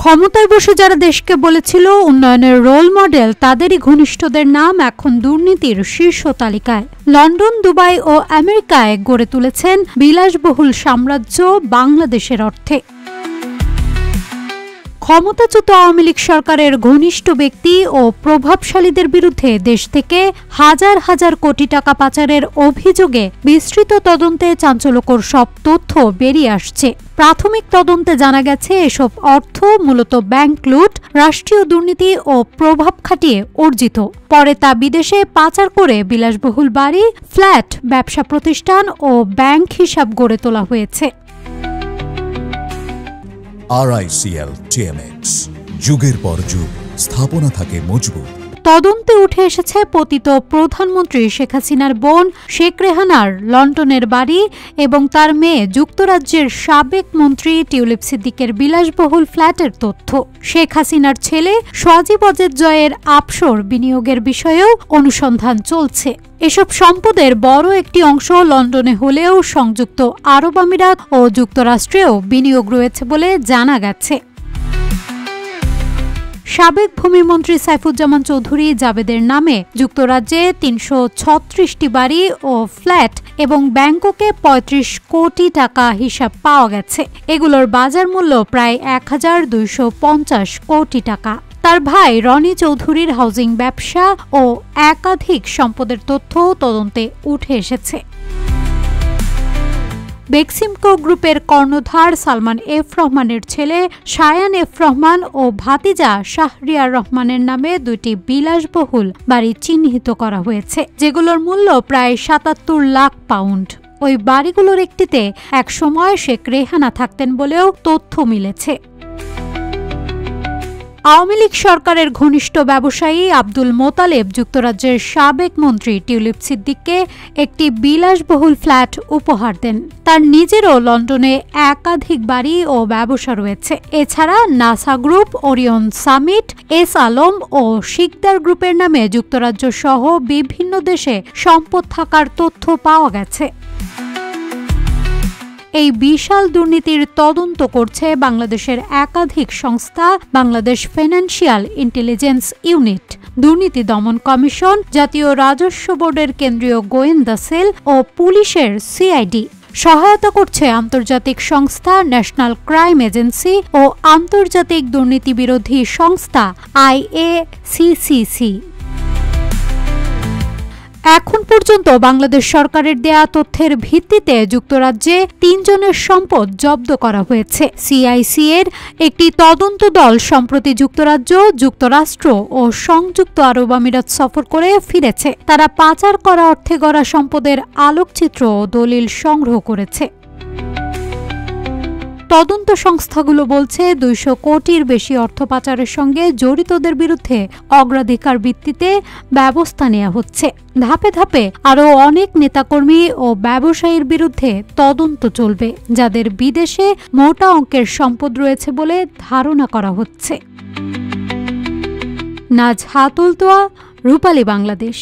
ক্ষমতায় বসে যারা দেশকে বলেছিল উন্নয়নের রোল মডেল, তাদেরই ঘনিষ্ঠদের নাম এখন দুর্নীতির শীর্ষ তালিকায়। লন্ডন, দুবাই ও আমেরিকায় গড়ে তুলেছেন বিলাসবহুল সাম্রাজ্য বাংলাদেশের অর্থে। ক্ষমতাচ্যুত আওয়ামী লীগ সরকারের ঘনিষ্ঠ ব্যক্তি ও প্রভাবশালীদের বিরুদ্ধে দেশ থেকে হাজার হাজার কোটি টাকা পাচারের অভিযোগে বিস্তৃত তদন্তে চাঞ্চল্যকর সব তথ্য বেরিয়ে আসছে। প্রাথমিক তদন্তে জানা গেছে এসব অর্থ মূলত ব্যাংক লুট, রাষ্ট্রীয় দুর্নীতি ও প্রভাব খাটিয়ে অর্জিত। পরে তা বিদেশে পাচার করে বিলাসবহুল বাড়ি, ফ্ল্যাট, ব্যবসা প্রতিষ্ঠান ও ব্যাংক হিসাব গড়ে তোলা হয়েছে। RICL TMX, যুগের পর যুগ স্থাপনা থাকে মজবুত। তদন্তে উঠে এসেছে পতিত প্রধানমন্ত্রী শেখ হাসিনার বোন শেখ রেহানার লন্ডনের বাড়ি এবং তার মেয়ে যুক্তরাজ্যের সাবেক মন্ত্রী টিউলিপ সিদ্দিকের বিলাসবহুল ফ্ল্যাটের তথ্য। শেখ হাসিনার ছেলে সজীব অজেদ জয়ের আপসর বিনিয়োগের বিষয়েও অনুসন্ধান চলছে। এসব সম্পদের বড় একটি অংশ লন্ডনে হলেও সংযুক্ত আরব আমিরাত ও যুক্তরাষ্ট্রেও বিনিয়োগ রয়েছে বলে জানা গেছে। সাবেক ভূমিমন্ত্রী সাইফুজ্জামান চৌধুরী জাবেদের নামে যুক্তরাজ্যে ৩৩৬টি বাড়ি ও ফ্ল্যাট এবং ব্যাংককে ৩৫ কোটি টাকা হিসাব পাওয়া গেছে। এগুলোর বাজার মূল্য প্রায় ১,২৫০ কোটি টাকা। তার ভাই রনি চৌধুরীর হাউজিং ব্যবসা ও একাধিক সম্পদের তথ্য তদন্তে উঠে এসেছে। বেক্সিমকো গ্রুপের কর্ণধার সালমান এফ রহমানের ছেলে শায়ান এফ রহমান ও ভাতিজা শাহরিয়ার রহমানের নামে দুটি বিলাসবহুল বাড়ি চিহ্নিত করা হয়েছে, যেগুলোর মূল্য প্রায় ৭৭ লাখ পাউন্ড। ওই বাড়িগুলোর একটিতে একসময় শেখ রেহানা থাকতেন বলেও তথ্য মিলেছে। আওয়ামী লীগ সরকারের ঘনিষ্ঠ ব্যবসায়ী আব্দুল মোতালেব যুক্তরাজ্যের সাবেক মন্ত্রী টিউলিপ সিদ্দিককে একটি বিলাসবহুল ফ্ল্যাট উপহার দেন। তার নিজেরও লন্ডনে একাধিক বাড়ি ও ব্যবসা রয়েছে। এছাড়া নাসা গ্রুপ, ওরিয়ন সামিট, এস আলম ও শিকদার গ্রুপের নামে যুক্তরাজ্য সহ বিভিন্ন দেশে সম্পদ থাকার তথ্য পাওয়া গেছে। এই বিশাল দুর্নীতির তদন্ত করছে বাংলাদেশের একাধিক সংস্থা, বাংলাদেশ ফিনান্সিয়াল ইন্টেলিজেন্স ইউনিট, দুর্নীতি দমন কমিশন, জাতীয় রাজস্ব বোর্ডের কেন্দ্রীয় গোয়েন্দা সেল ও পুলিশের সিআইডি। সহায়তা করছে আন্তর্জাতিক সংস্থা ন্যাশনাল ক্রাইম এজেন্সি ও আন্তর্জাতিক দুর্নীতি বিরোধী সংস্থা IACCC। এখন পর্যন্ত বাংলাদেশ সরকারের দেয়া তথ্যের ভিত্তিতে যুক্তরাজ্যে ৩ জনের সম্পদ জব্দ করা হয়েছে। CIC এর একটি তদন্ত দল সম্প্রতি যুক্তরাজ্য, যুক্তরাষ্ট্র ও সংযুক্ত আরব আমিরাত সফর করে ফিরেছে। তারা পাচার করা অর্থে গড়া সম্পদের আলোকচিত্র ও দলিল সংগ্রহ করেছে। তদন্ত সংস্থাগুলো বলছে ২০০ কোটির বেশি অর্থ পাচারের সঙ্গে জড়িতদের বিরুদ্ধে অগ্রাধিকার ভিত্তিতে ব্যবস্থা নেওয়া হচ্ছে। ধাপে ধাপে আরও অনেক নেতাকর্মী ও ব্যবসায়ীর বিরুদ্ধে তদন্ত চলবে, যাদের বিদেশে মোটা অঙ্কের সম্পদ রয়েছে বলে ধারণা করা হচ্ছে। নাজহাতুল তোয়া, রূপালী বাংলাদেশ।